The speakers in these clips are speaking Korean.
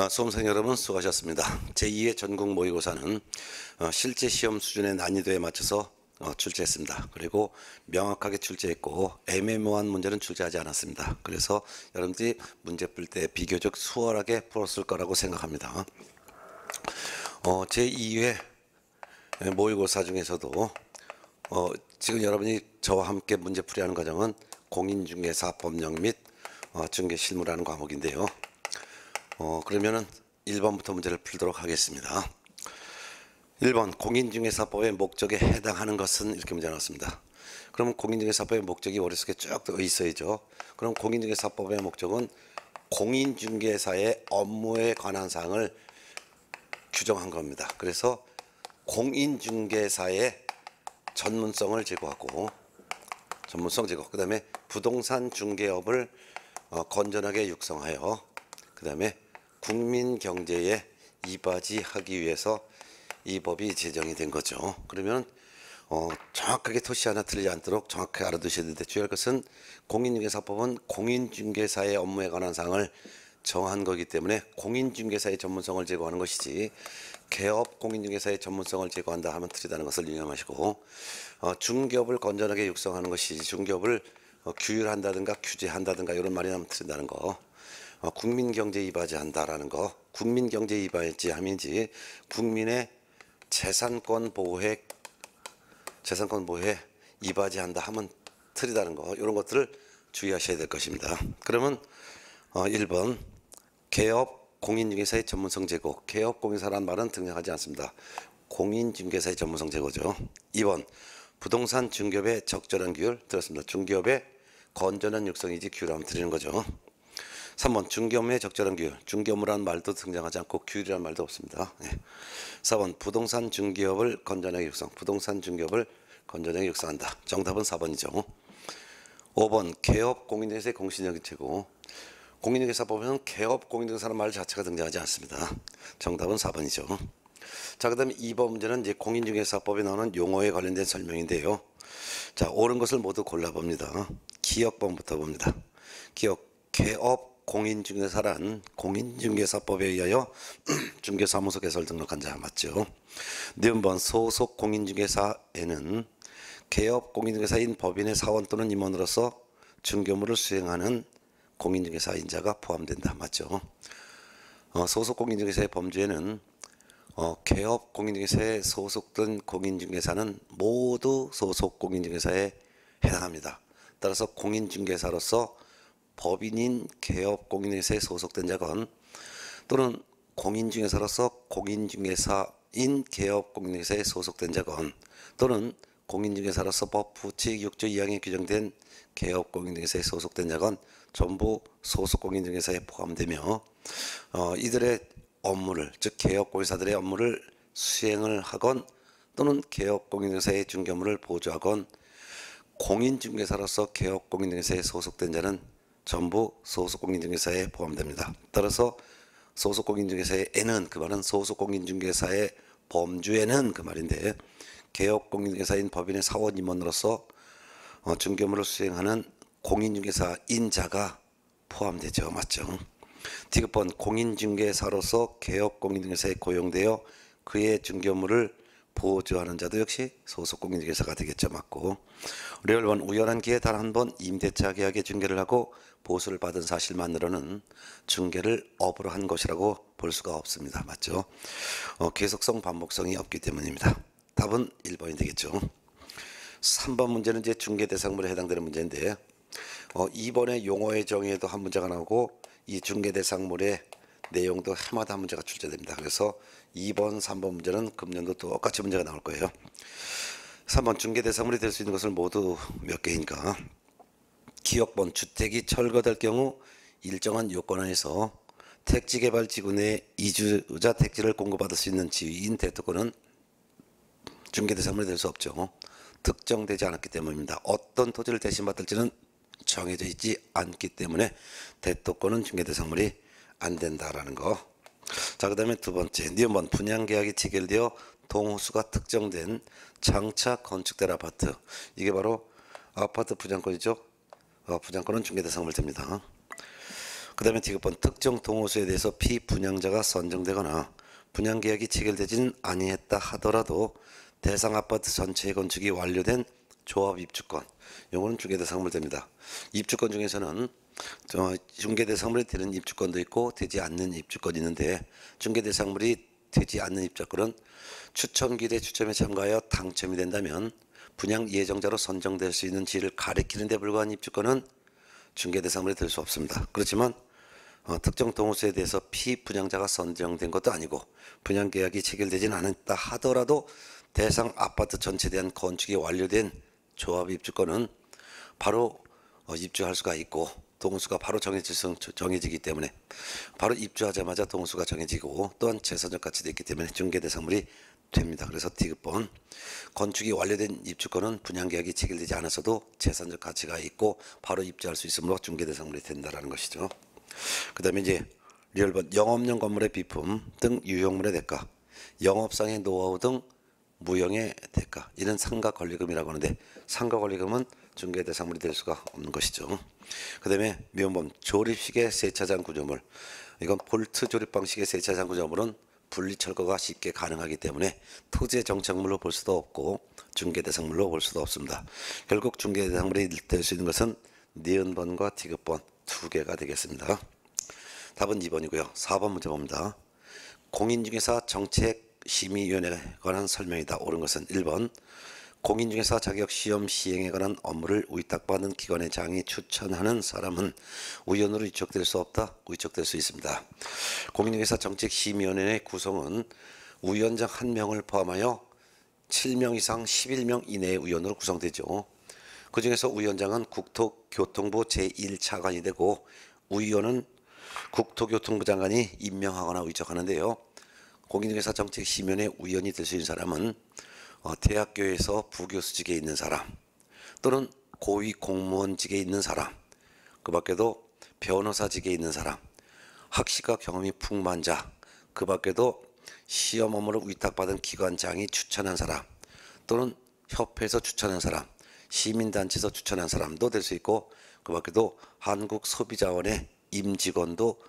수험생 여러분 수고하셨습니다. 제2회 전국 모의고사는 실제 시험 수준의 난이도에 맞춰서 출제했습니다. 그리고 명확하게 출제했고 애매모호한 문제는 출제하지 않았습니다. 그래서 여러분들이 문제 풀 때 비교적 수월하게 풀었을 거라고 생각합니다. 제2회 모의고사 중에서도 지금 여러분이 저와 함께 문제풀이하는 과정은 공인중개사 법령 및 중개실무라는 과목인데요. 그러면은 1번부터 문제를 풀도록 하겠습니다. 1번 공인중개사법의 목적에 해당하는 것은 이렇게 문제 나왔습니다. 그러면 공인중개사법의 목적이 머릿속에 쭉 있어야죠. 그럼 공인중개사법의 목적은 공인중개사의 업무에 관한 사항을 규정한 겁니다. 그래서 공인중개사의 전문성을 제고하고 그 다음에 부동산 중개업을 건전하게 육성하여 그 다음에 국민 경제에 이바지하기 위해서 이 법이 제정이 된 거죠. 그러면 정확하게 토시 하나 틀리지 않도록 정확하게 알아두셔야 되는데 주의할 것은 공인중개사법은 공인중개사의 업무에 관한 사항을 정한 거기 때문에 공인중개사의 전문성을 제고하는 것이지 개업 공인중개사의 전문성을 제고한다 하면 틀리다는 것을 유념하시고 중개업을 건전하게 육성하는 것이지 중개업을 규율한다든가 규제한다든가 이런 말이 나면 틀린다는 거. 국민경제에 이바지한다라는 거, 국민경제에 이바지함인지 국민의 재산권 보호에 이바지한다 하면 틀리다는 거, 이런 것들을 주의하셔야 될 것입니다. 그러면 1번 개업 공인중개사의 전문성 제고, 개업 공인사라는 말은 등장하지 않습니다. 공인중개사의 전문성 제고죠. 2번 부동산 중개업의 적절한 규율 들었습니다. 중개업의 건전한 육성이지 규율하면 드리는 거죠. 3번 중개업의 적절한 규율, 중개업이라는 말도 등장하지 않고 규율이라는 말도 없습니다. 4번 부동산 중개업을 건전하게 육성, 부동산 중개업을 건전하게 육성한다. 정답은 4번이죠. 5번 개업 공인중개사의 공신력이 최고, 공인중개사법에는 개업 공인중개사라는 말 자체가 등장하지 않습니다. 정답은 4번이죠. 자, 그 다음에 2번 문제는 이제 공인중개사법에 나오는 용어에 관련된 설명인데요. 자, 옳은 것을 모두 골라봅니다. 기억번부터 봅니다. 개업 공인중개사란 공인중개사법에 의하여 중개사무소 개설 등록한 자 맞죠? 니은번 소속 공인중개사에는 개업 공인중개사인 법인의 사원 또는 임원으로서 중개업무를 수행하는 공인중개사인자가 포함된다 맞죠? 소속 공인중개사의 범주에는 개업 공인중개사에 소속된 공인중개사는 모두 소속 공인중개사에 해당합니다. 따라서 공인중개사로서 법인인 개업 공인중개사에 소속된 자건 또는 공인중개사로서 공인중개사인 개업 공인중개사에 소속된 자건 또는 공인중개사로서 법 부칙 6조 2항에 규정된 개업 공인중개사에 소속된 자건 전부 소속 공인중개사에 포함되며 이들의 업무를 즉 개업 공인사들의 업무를 수행을 하건 또는 개업 공인중개사의 중개업무를 보조하건 공인중개사로서 개업 공인중개사에 소속된 자는 전부 소속공인중개사에 포함됩니다. 따라서 소속공인중개사에는 그 말은 소속공인중개사의 범주에는 그 말인데 개업공인중개사인 법인의 사원 임원으로서 중개업무를 수행하는 공인중개사인 자가 포함되죠. 맞죠? 디귿번 공인중개사로서 개업공인중개사에 고용되어 그의 중개업무를 보조하는 자도 역시 소속공인중개사가 되겠죠. 맞고 레얼번 우연한 기회에 단 한 번 임대차 계약의 중개를 하고 보수를 받은 사실만으로는 중개를 업으로 한 것이라고 볼 수가 없습니다. 맞죠? 계속성 반복성이 없기 때문입니다. 답은 1번이 되겠죠. 3번 문제는 이제 중개 대상물에 해당되는 문제인데 2번의 용어의 정의에도 한 문제가 나오고 이 중개 대상물의 내용도 해마다 한 문제가 출제됩니다. 그래서 2번, 3번 문제는 금년도 똑같이 문제가 나올 거예요. 3번 중개 대상물이 될 수 있는 것을 모두 몇 개인가? 기억번 주택이 철거될 경우 일정한 요건 안에서 택지개발지구 내 이주자 택지를 공급받을 수 있는 지위인 대토권은 중개 대상물이 될 수 없죠. 특정되지 않았기 때문입니다. 어떤 토지를 대신받을지는 정해져 있지 않기 때문에 대토권은 중개 대상물이 안 된다라는 거. 자, 그 다음에 두 번째 니은번 분양계약이 체결되어 동호수가 특정된 장차 건축될 아파트, 이게 바로 아파트 분양권이죠. 분양권은 중개대상물 됩니다. 그 그 다음에 디귿번 특정 동호수에 대해서 피분양자가 선정되거나 분양계약이 체결되지는 아니했다 하더라도 대상 아파트 전체의 건축이 완료된 조합 입주권, 요거는 중개대상물 됩니다. 입주권 중에서는 중개대상물이 되는 입주권도 있고 되지 않는 입주권이 있는데, 중개대상물이 되지 않는 입주권은 추첨기일에 추첨에 참가하여 당첨이 된다면 분양 예정자로 선정될 수 있는 지를 가리키는 데 불과한 입주권은 중개대상물이 될 수 없습니다. 그렇지만 특정 동호수에 대해서 피분양자가 선정된 것도 아니고 분양계약이 체결되지는 않았다 하더라도 대상 아파트 전체에 대한 건축이 완료된 조합 입주권은 바로 입주할 수가 있고, 동호수가 바로 정해지기 때문에 바로 입주하자마자 동호수가 정해지고 또한 재산적 가치도 있기 때문에 중개대상물이 됩니다. 그래서 디귿번 건축이 완료된 입주권은 분양계약이 체결되지 않았어도 재산적 가치가 있고 바로 입주할 수 있으므로 중개대상물이 된다라는 것이죠. 그 다음에 이제 리얼번 영업용 건물의 비품 등 유형물의 대가, 영업상의 노하우 등 무형의 대가, 이는 상가 권리금이라고 하는데 상가 권리금은 중개대상물이 될 수가 없는 것이죠. 그 다음에 미온범 조립식의 세차장 구조물, 이건 볼트 조립 방식의 세차장 구조물은 분리 철거가 쉽게 가능하기 때문에 토지의 정착물로 볼 수도 없고 중개대상물로 볼 수도 없습니다. 결국 중개대상물이 될 수 있는 것은 니은번과 디귿번 두 개가 되겠습니다. 답은 2번이고요. 4번 문제 봅니다. 공인중개사 정책심의위원회에 관한 설명이다. 옳은 것은 1번 공인중개사 자격시험 시행에 관한 업무를 위탁받은 기관의 장이 추천하는 사람은 우연으로 위촉될 수 없다. 위촉될 수 있습니다. 공인중개사 정책심의위원회의 구성은 위원장 1명을 포함하여 7명 이상 11명 이내의 위원으로 구성되죠. 그 중에서 위원장은 국토교통부 제1차관이 되고 위원은 국토교통부 장관이 임명하거나 위촉하는데요. 공인중개사 정책심의위원회 위원이 될 수 있는 사람은 대학교에서 부교수직에 있는 사람 또는 고위 공무원직에 있는 사람, 그 밖에도 변호사직에 있는 사람, 학식과 경험이 풍부한 자, 그 밖에도 시험 업무를 위탁받은 기관장이 추천한 사람 또는 협회에서 추천한 사람, 시민단체에서 추천한 사람도 될 수 있고, 그 밖에도 한국소비자원의 임직원도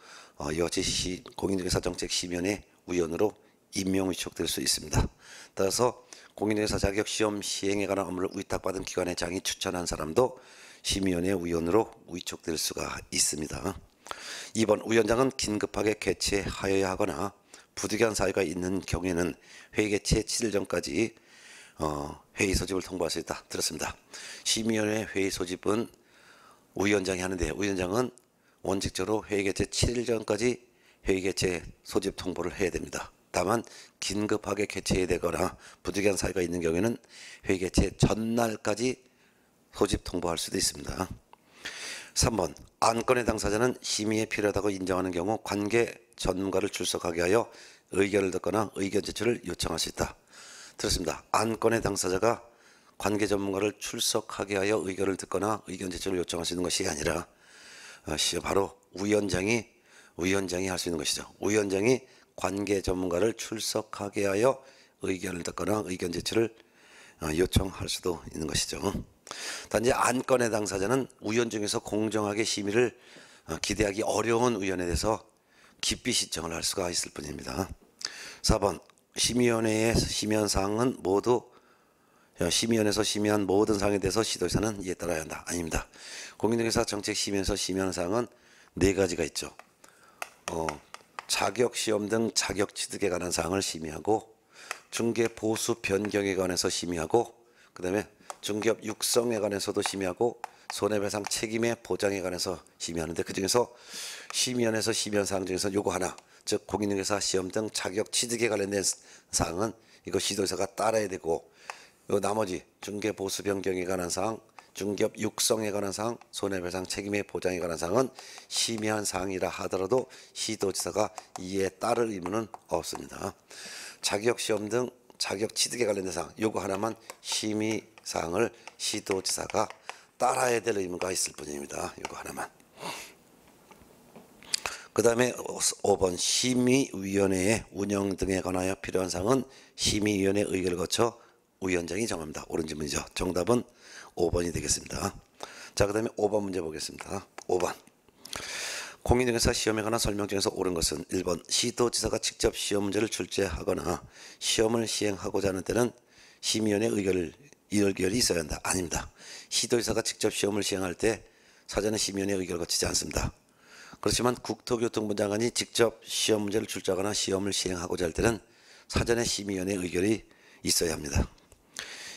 여지 공인중개사 정책심의위원회 위원으로 임명 위촉될 수 있습니다. 따라서 공인중개사 자격시험 시행에 관한 업무를 위탁받은 기관의 장이 추천한 사람도 심의위원회 위원으로 위촉될 수가 있습니다. 2번 위원장은 긴급하게 개최하여야 하거나 부득이한 사유가 있는 경우에는 회의 개최 7일 전까지 회의 소집을 통보할 수 있다. 들었습니다. 심의위원회 회의 소집은 위원장이 하는데 위원장은 원칙적으로 회의 개최 7일 전까지 회의 개최 소집 통보를 해야 됩니다. 다만 긴급하게 개최해야 되거나 부득이한 사유가 있는 경우에는 회의 개최 전날까지 소집 통보할 수도 있습니다. 3번 안건의 당사자는 심의에 필요하다고 인정하는 경우 관계 전문가를 출석하게 하여 의견을 듣거나 의견 제출을 요청할 수 있다. 들었습니다. 안건의 당사자가 관계 전문가를 출석하게 하여 의견을 듣거나 의견 제출을 요청할 수 있는 것이 아니라 바로 위원장이 할 수 있는 것이죠. 위원장이 관계 전문가를 출석하게 하여 의견을 듣거나 의견 제출을 요청할 수도 있는 것이죠. 단지 안건의 당사자는 위원 중에서 공정하게 심의를 기대하기 어려운 의원에 대해서 기피 신청을 할 수가 있을 뿐입니다. 4번 심의위원회에 심의한 사항은 모두 심의위원회에서 심의한 모든 사항에 대해서 시도의사는 이에 따라야 한다. 아닙니다. 공인중개사 정책심의에서 심의하는 사항은 4가지가 있죠. 자격시험 등 자격취득에 관한 사항을 심의하고 중개보수 변경에 관해서 심의하고 그 다음에 중개업 육성에 관해서도 심의하고 손해배상 책임의 보장에 관해서 심의하는데, 그 중에서 심의원에서 심의한 사항 중에서 요거 하나, 즉 공인중개사 시험 등 자격취득에 관련된 사항은 이거 시도의사가 따라야 되고, 요 나머지 중개보수 변경에 관한 사항, 중개업 육성에 관한 사항, 손해배상 책임의 보장에 관한 사항은 심의한 사항이라 하더라도 시도지사가 이에 따를 의무는 없습니다. 자격시험 등 자격취득에 관련된 사항, 요거 하나만 심의 사항을 시도지사가 따라야 될 의무가 있을 뿐입니다. 요거 하나만. 그 다음에 5번 심의위원회의 운영 등에 관하여 필요한 사항은 심의위원회 의결을 거쳐 위원장이 정합니다. 옳은 질문이죠. 정답은 5번이 되겠습니다. 자, 그 다음에 5번 문제 보겠습니다. 5번 공인중개사 시험에 관한 설명 중에서 옳은 것은 1번 시도지사가 직접 시험 문제를 출제하거나 시험을 시행하고자 하는 때는 심의위원회 의결이 있어야 한다. 아닙니다. 시도지사가 직접 시험을 시행할 때 사전에 심의위원회 의결을 거치지 않습니다. 그렇지만 국토교통부 장관이 직접 시험 문제를 출제하거나 시험을 시행하고자 할 때는 사전에 심의위원회 의결이 있어야 합니다.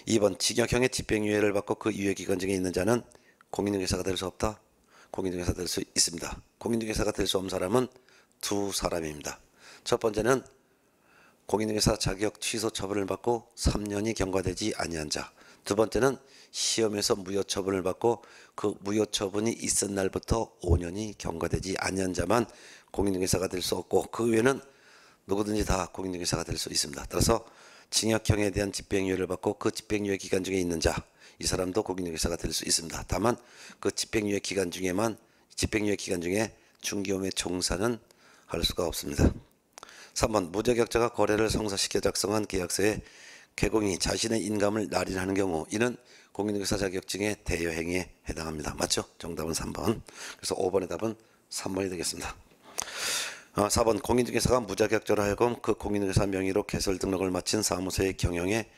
2번 징역형의 집행유예를 받고 그 유예기간 중에 있는 자는 공인중개사가 될 수 없다. 공인중개사 될 수 있습니다. 공인중개사가 될 수 없는 사람은 두 사람입니다. 첫 번째는 공인중개사 자격 취소 처분을 받고 3년이 경과되지 아니한 자. 두 번째는 시험에서 무효처분을 받고 그 무효처분이 있은 날부터 5년이 경과되지 아니한 자만 공인중개사가 될 수 없고 그 외에는 누구든지 다 공인중개사가 될 수 있습니다. 따라서 징역형에 대한 집행유예를 받고 그 집행유예 기간 중에 있는 자, 이 사람도 공인중개사가 될 수 있습니다. 다만 그 집행유예 기간 중에 중개업의 종사는 할 수가 없습니다. 3번 무자격자가 거래를 성사시켜 작성한 계약서에 개공이 자신의 인감을 날인하는 경우 이는 공인중개사 자격증의 대여행위에 해당합니다. 맞죠? 정답은 3번. 그래서 5번의 답은 3번이 되겠습니다. 4번 공인중개사가 무자격자로 하여금 그 공인중개사 명의로 개설 등록을 마친 사무소의 경영에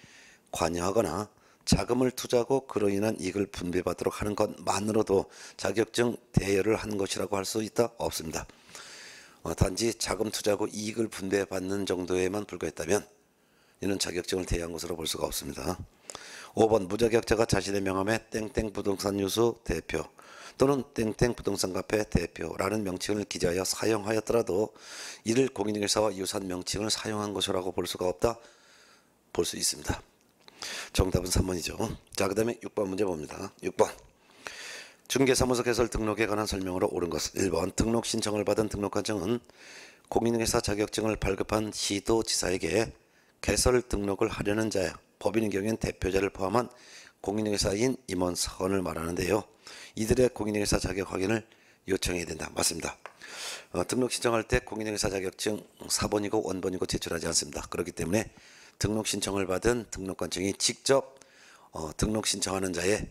관여하거나 자금을 투자하고 그로 인한 이익을 분배받도록 하는 것만으로도 자격증 대여를 한 것이라고 할 수 있다? 없습니다. 단지 자금 투자하고 이익을 분배받는 정도에만 불과했다면 이는 자격증을 대여한 것으로 볼 수가 없습니다. 5번 무자격자가 자신의 명함에 땡땡 부동산 유수 대표 또는 땡땡 부동산 카페 대표라는 명칭을 기재하여 사용하였더라도 이를 공인중개사와 유사한 명칭을 사용한 것이라고 볼 수가 없다? 볼 수 있습니다. 정답은 3번이죠. 자, 그 다음에 6번 문제 봅니다. 6번 중개사무소 개설 등록에 관한 설명으로 옳은 것은 1번 등록 신청을 받은 등록관청은 공인중개사 자격증을 발급한 시도지사에게 개설 등록을 하려는 자야 법인의 경우엔 대표자를 포함한 공인중개사인 임원사원을 말하는데요. 이들의 공인중개사 자격 확인을 요청해야 된다. 맞습니다. 등록 신청할 때 공인중개사 자격증 4번이고 원본이고 제출하지 않습니다. 그렇기 때문에 등록 신청을 받은 등록관청이 직접 등록 신청하는 자의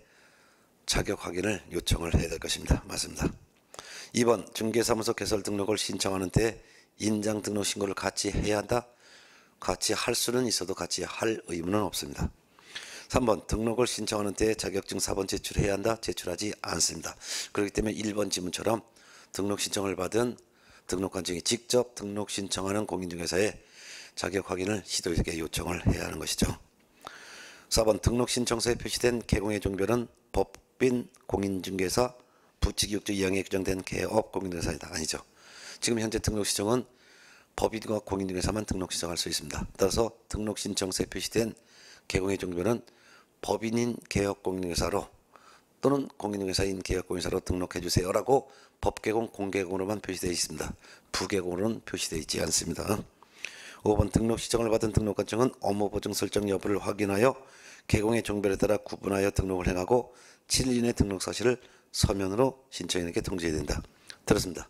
자격 확인을 요청을 해야 될 것입니다. 맞습니다. 2번 중개사무소 개설 등록을 신청하는 때 인장 등록 신고를 같이 해야 한다. 같이 할 수는 있어도 같이 할 의무는 없습니다. 3번 등록을 신청하는 때 자격증 4번 제출해야 한다. 제출하지 않습니다. 그렇기 때문에 1번 지문처럼 등록 신청을 받은 등록관청이 직접 등록 신청하는 공인중개사의 자격 확인을 시도지사에게 요청을 해야 하는 것이죠. 4번 등록 신청서에 표시된 개공의 종별은 법인 공인중개사 부칙 6조 2항에 규정된 개업 공인중개사이다. 아니죠. 지금 현재 등록 신청은 법인과 공인중개사만 등록 신청할 수 있습니다. 따라서 등록 신청서에 표시된 개공의 종별은 법인인 개업공인중개사로 또는 공인중개사인 개업공인중개사로 등록해 주세요라고 법개공, 공개공으로만 표시되어 있습니다. 부개공으로는 표시되어 있지 않습니다. 5번 등록 신청을 받은 등록관청은 업무 보증 설정 여부를 확인하여 개공의 종별에 따라 구분하여 등록을 행하고 7일 이내 등록 사실을 서면으로 신청인에게 통지해야 된다. 들었습니다.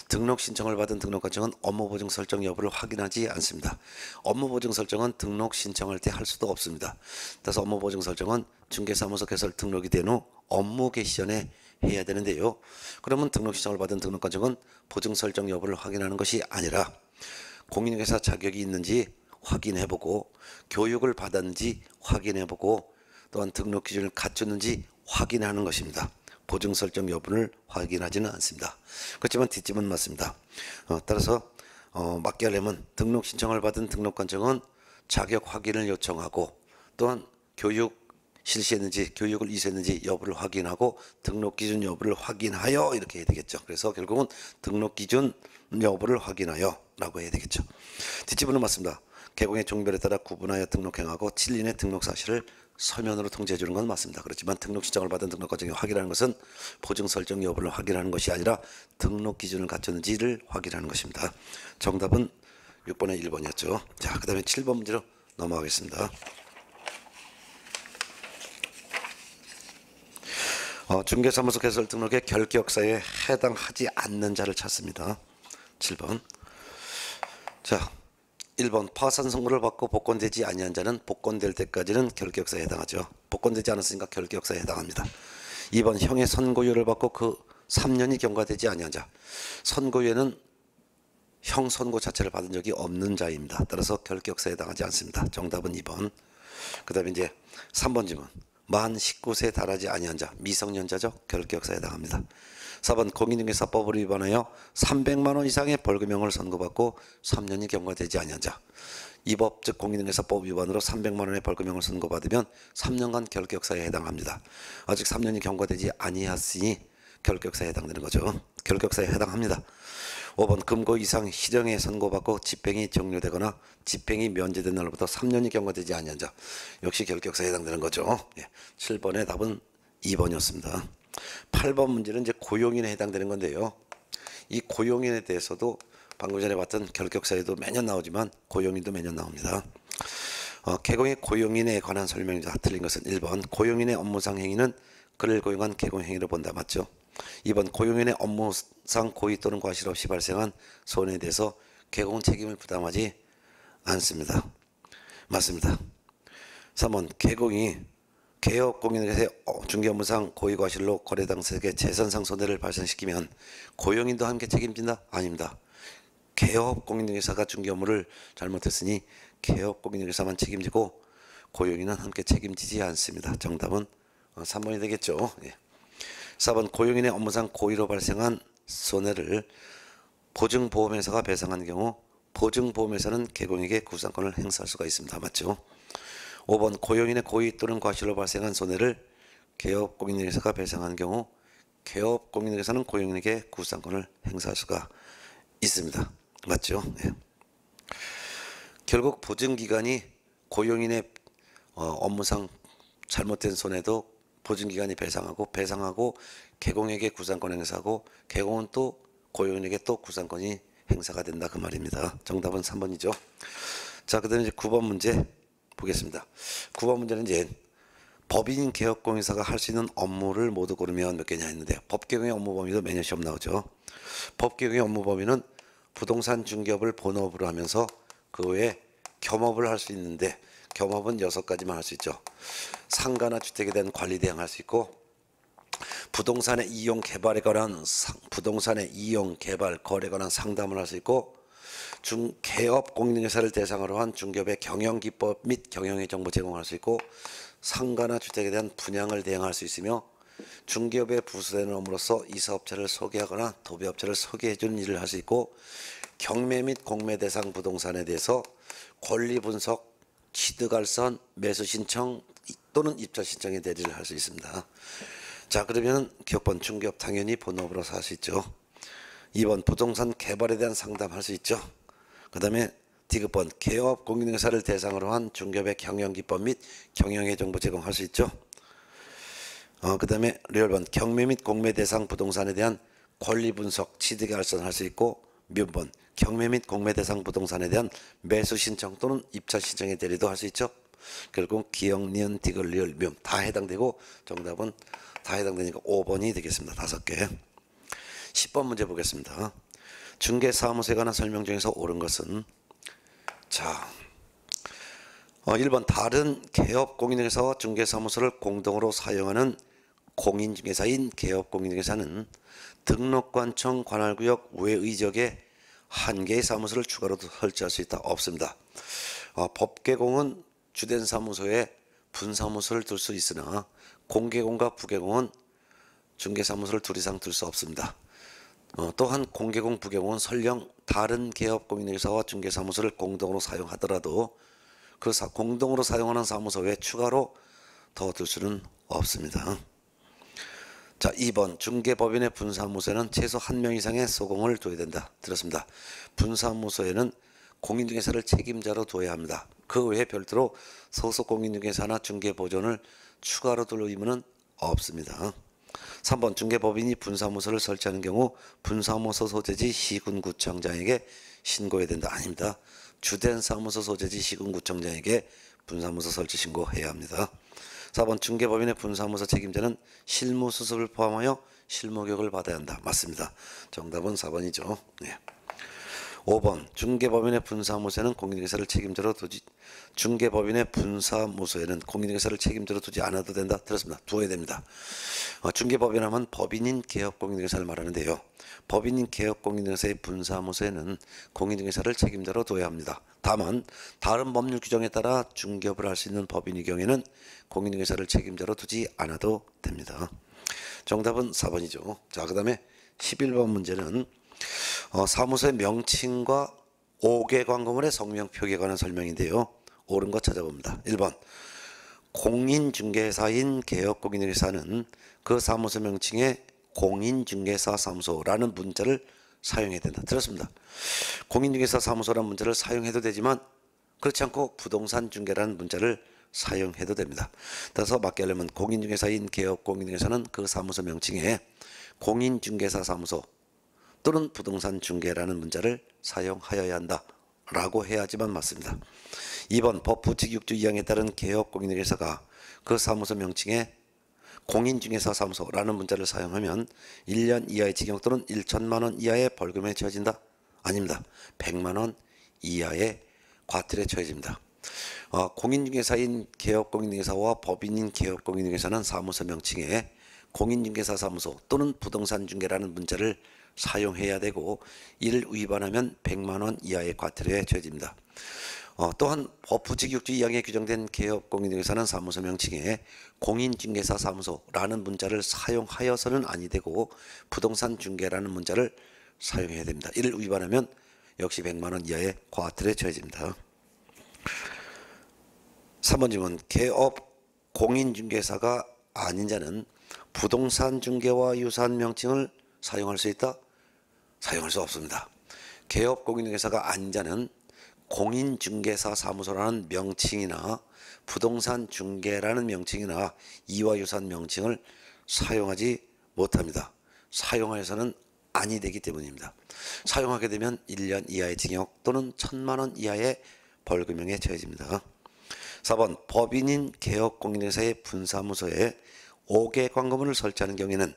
등록 신청을 받은 등록관청은 업무 보증 설정 여부를 확인하지 않습니다. 업무 보증 설정은 등록 신청할 때 할 수도 없습니다. 따라서 업무 보증 설정은 중개사무소 개설 등록이 된 후 업무 개시 전에 해야 되는데요. 그러면 등록 신청을 받은 등록관청은 보증 설정 여부를 확인하는 것이 아니라 공인중개사 자격이 있는지 확인해보고 교육을 받았는지 확인해보고 또한 등록 기준을 갖췄는지 확인하는 것입니다. 보증 설정 여부를 확인하지는 않습니다. 그렇지만 뒷집은 맞습니다. 따라서 맞게 하려면 등록 신청을 받은 등록관청은 자격 확인을 요청하고 또한 교육 실시했는지 교육을 이수했는지 여부를 확인하고 등록 기준 여부를 확인하여 이렇게 해야 되겠죠. 그래서 결국은 등록 기준 여부를 확인하여 라고 해야 되겠죠. 뒷집은 맞습니다. 개공의 종별에 따라 구분하여 등록행하고 7일 이내 등록 사실을 서면으로 통지해 주는 건 맞습니다. 그렇지만 등록 신청을 받은 등록관청이 확인하는 것은 보증 설정 여부를 확인하는 것이 아니라 등록 기준을 갖췄는지를 확인하는 것입니다. 정답은 6번의 1번이었죠. 자, 그 다음에 7번 문제로 넘어가겠습니다. 중개사무소 개설 등록의 결격사에 해당하지 않는 자를 찾습니다. 7번. 자, 1번 파산 선고를 받고 복권되지 아니한 자는 복권될 때까지는 결격사에 해당하죠. 복권되지 않았으니까 결격사에 해당합니다. 2번 형의 선고유를 받고 그 3년이 경과되지 아니한 자. 선고유예는 형 선고 자체를 받은 적이 없는 자입니다. 따라서 결격사에 해당하지 않습니다. 정답은 2번. 그 다음에 이제 3번 질문. 만 19세에 달하지 아니한 자, 미성년자죠. 결격사에 해당합니다. 4번 공인중개사법을 위반하여 300만 원 이상의 벌금형을 선고받고 3년이 경과되지 아니한 자. 이 법 즉 공인중개사법 위반으로 300만 원의 벌금형을 선고받으면 3년간 결격사에 해당합니다. 아직 3년이 경과되지 아니했으니 결격사에 해당되는 거죠. 결격사에 해당합니다. 5번 금고 이상 실형에 선고받고 집행이 종료되거나 집행이 면제된 날로부터 3년이 경과되지 아니한 자. 역시 결격사에 해당되는 거죠. 7번의 답은 2번이었습니다. 8번 문제는 이제 고용인에 해당되는 건데요. 이 고용인에 대해서도 방금 전에 봤던 결격사에도 매년 나오지만 고용인도 매년 나옵니다. 개공의 고용인에 관한 설명이다. 틀린 것은 1번 고용인의 업무상 행위는 그를 고용한 개공 행위로 본다. 맞죠? 2번 고용인의 업무상 고의 또는 과실 없이 발생한 손해에 대해서 개공 책임을 부담하지 않습니다. 맞습니다. 3번 개공이 개업 공인에서 중개업무상 고의 과실로 거래 당사자에게 재산상 손해를 발생시키면 고용인도 함께 책임진다? 아닙니다. 개업 공인중개사가 중개 업무를 잘못했으니 개업 공인중개사만 책임지고 고용인은 함께 책임지지 않습니다. 정답은 3번이 되겠죠. 4번 고용인의 업무상 고의로 발생한 손해를 보증보험회사가 배상한 경우 보증보험회사는 개공에게 구상권을 행사할 수가 있습니다. 맞죠? 5번 고용인의 고의 또는 과실로 발생한 손해를 개업공인중개사가 배상한 경우 개업공인중개사는 고용인에게 구상권을 행사할 수가 있습니다. 맞죠? 네. 결국 보증기관이 고용인의 업무상 잘못된 손해도 보증기관이 배상하고 개공에게 구상권 행사하고 개공은 또 고용인에게 또 구상권이 행사가 된다 그 말입니다. 정답은 3번이죠. 자, 그다음에 이제 9번 문제 보겠습니다. 9번 문제는 이제 법인 개업공인사가 할 수 있는 업무를 모두 고르면 몇 개냐 했는데요. 법개공의 업무 범위도 매년 시험 나오죠. 법개공의 업무 범위는 부동산 중개업을 본업으로 하면서 그 외에 겸업을 할 수 있는데 겸업은 6가지만 할 수 있죠. 상가나 주택에 대한 관리 대행 할 수 있고 부동산의 이용 개발에 관한 거래에 관한 상담을 할 수 있고 개업 공인중개사를 대상으로 한 중개업의 경영 기법 및 경영의 정보 제공할 수 있고 상가나 주택에 대한 분양을 대행할 수 있으며 중개업에 부수되는 업무로서 이사업체를 소개하거나 도배업체를 소개해 주는 일을 할 수 있고 경매 및 공매 대상 부동산에 대해서 권리 분석, 취득알선, 매수 신청 또는 입자 신청의 대리를 할 수 있습니다. 자, 그러면 기업번 중개업 당연히 본업으로서 할 수 있죠. 2번 부동산 개발에 대한 상담할 수 있죠. 그 다음에 디귿번 개업 공인중개사를 대상으로 한 중개업의 경영 기법 및 경영의 정보 제공할 수 있죠. 그 다음에 리얼번 경매 및 공매 대상 부동산에 대한 권리 분석, 취득의 알선을 할 수 있고 미음번 경매 및 공매 대상 부동산에 대한 매수 신청 또는 입찰 신청의 대리도 할 수 있죠. 결국 기역, 니은, 디귿, 리얼, 미음 다 해당되고 정답은 다 해당되니까 5번이 되겠습니다. 5개. 10번 문제 보겠습니다. 중개사무소에 관한 설명 중에서 옳은 것은 자 1번 다른 개업 공인중개사와 중개사무소를 공동으로 사용하는 공인중개사인 개업공인중개사는 등록관청 관할구역 외의 지역에 한 개의 사무소를 추가로 설치할 수 있다. 없습니다. 법개공은 주된 사무소에 분사무소를 둘 수 있으나 공개공과 부개공은 중개사무소를 둘 이상 둘 수 없습니다. 또한 공개공, 부개공은 설령 다른 개업공인중개사와 중개사무소를 공동으로 사용하더라도 그 공동으로 사용하는 사무소 외에 추가로 더 둘 수는 없습니다. 자, 2번 중개법인의 분사무소에는 최소 1명 이상의 소공을 둬야 된다. 들었습니다. 분사무소에는 공인중개사를 책임자로 둬야 합니다. 그 외에 별도로 소속 공인중개사나 중개보존을 추가로 둘 의무는 없습니다. 3번 중개법인이 분사무소를 설치하는 경우 분사무소 소재지 시군구청장에게 신고해야 된다. 아닙니다. 주된 사무소 소재지 시군구청장에게 분사무소 설치 신고해야 합니다. 4번 중개법인의 분사무소 책임자는 실무수습을 포함하여 실무교육을 받아야 한다. 맞습니다. 정답은 4번이죠. 네. 5번 중개법인의 분사무소에는 공인중개사를 책임자로 두지 중개법인의 분사무소에는 공인중개사를 책임자로 두지 않아도 된다. 들었습니다. 두어야 됩니다. 중개법인 하면 법인인 개업공인중개사를 말하는데요. 법인인 개업공인중개사의 분사무소에는 공인중개사를 책임자로 둬야 합니다. 다만 다른 법률 규정에 따라 중개업을 할 수 있는 법인의 경우에는 공인중개사를 책임자로 두지 않아도 됩니다. 정답은 4번이죠. 자, 그 다음에 11번 문제는 사무소의 명칭과 5개 광고물의 성명 표기에 관한 설명인데요. 옳은 거 찾아봅니다. 1번 공인중개사인 개업공인중개사는 그 사무소 명칭에 공인중개사 사무소라는 문자를 사용해야 된다. 들었습니다. 공인중개사 사무소라는 문자를 사용해도 되지만 그렇지 않고 부동산 중개라는 문자를 사용해도 됩니다. 따라서 맞게 하려면 공인중개사인 개업공인중개사는 그 사무소 명칭에 공인중개사 사무소 또는 부동산 중개라는 문자를 사용하여야 한다라고 해야지만 맞습니다. 2번 법 부칙 6조 2항에 따른 개업공인중개사가 그 사무소 명칭에 공인중개사 사무소라는 문자를 사용하면 1년 이하의 징역 또는 1천만 원 이하의 벌금에 처해진다? 아닙니다. 100만 원 이하의 과태료에 처해집니다. 공인중개사인 개업공인중개사와 법인인 개업공인중개사는 사무소 명칭에 공인중개사 사무소 또는 부동산 중개라는 문자를 사용해야 되고 이를 위반하면 100만 원 이하의 과태료에 처해집니다. 또한 법부칙 6조 2항에 규정된 개업공인중개사는 사무소 명칭에 공인중개사 사무소라는 문자를 사용하여서는 아니 되고 부동산 중개라는 문자를 사용해야 됩니다. 이를 위반하면 역시 100만 원 이하의 과태료에 처해집니다. 3번 질문 개업 공인중개사가 아닌 자는 부동산 중개와 유사한 명칭을 사용할 수 있다? 사용할 수 없습니다. 개업 공인중개사가 아닌 자는 공인중개사 사무소라는 명칭이나 부동산 중개라는 명칭이나 이와 유사한 명칭을 사용하지 못합니다. 사용하여서는 아니 되기 때문입니다. 사용하게 되면 1년 이하의 징역 또는 1천만 원 이하의 벌금형에 처해집니다. 4번 법인인 개업공인중개사의 분사무소에 5개 광고문을 설치하는 경우에는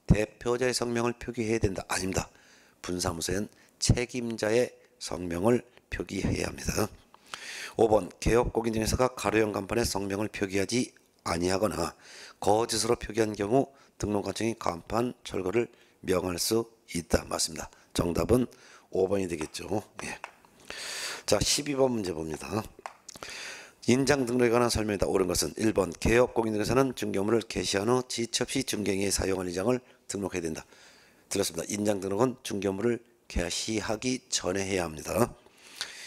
대표자의 성명을 표기해야 된다. 아닙니다. 분사무소엔 책임자의 성명을 표기해야 합니다. 5번 개업공인중개사가 가로형 간판에 성명을 표기하지 아니하거나 거짓으로 표기한 경우 등록관청이 간판 철거를 명할 수 있다. 맞습니다. 정답은 5번이 되겠죠. 예. 자, 12번 문제 봅니다. 인장 등록에 관한 설명이다. 옳은 것은 1번 개업공인중개사는 중개업무를 개시한 후 지체 없이 중개행위에 사용할 인장을 등록해야 된다. 들었습니다. 인장 등록은 중개업무를 개시하기 전에 해야 합니다.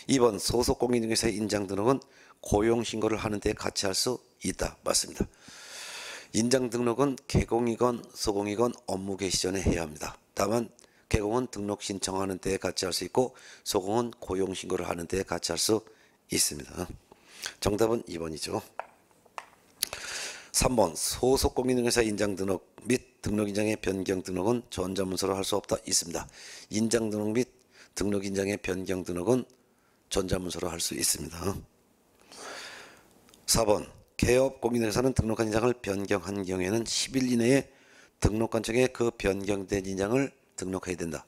2번 소속 공인중개사의 인장 등록은 고용신고를 하는 데 같이 할 수 있다. 맞습니다. 인장 등록은 개공이건 소공이건 업무 개시 전에 해야 합니다. 다만 개공은 등록 신청하는 데 같이 할 수 있고 소공은 고용신고를 하는 데 같이 할 수 있습니다. 정답은 2번이죠. 3번 소속 공인중개사 인장 등록 및 등록 인장의 변경 등록은 전자문서로 할 수 없다. 있습니다. 인장 등록 및 등록 인장의 변경 등록은 전자문서로 할 수 있습니다. 4번 개업 공인중개사는 등록한 인장을 변경한 경우에는 10일 이내에 등록관청에 그 변경된 인장을 등록해야 된다.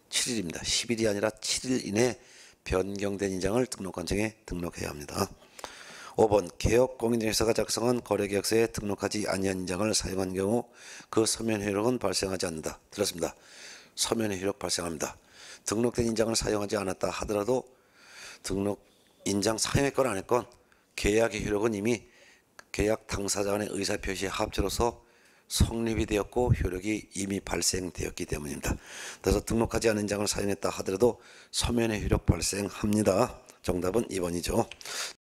7일입니다. 10일이 아니라 7일 이내에 변경된 인장을 등록관청에 등록해야 합니다. 5번 개업 공인중개사가 작성한 거래계약서에 등록하지 아니한 인장을 사용한 경우 그 서면 효력은 발생하지 않는다. 들었습니다. 서면의 효력 발생합니다. 등록된 인장을 사용하지 않았다 하더라도 등록 인장 사용했건 안 했건 계약의 효력은 이미 계약 당사자 간의 의사표시의 합체로서 성립이 되었고 효력이 이미 발생되었기 때문입니다. 그래서 등록하지 않은 인장을 사용했다 하더라도 서면의 효력 발생합니다. 정답은 2번이죠.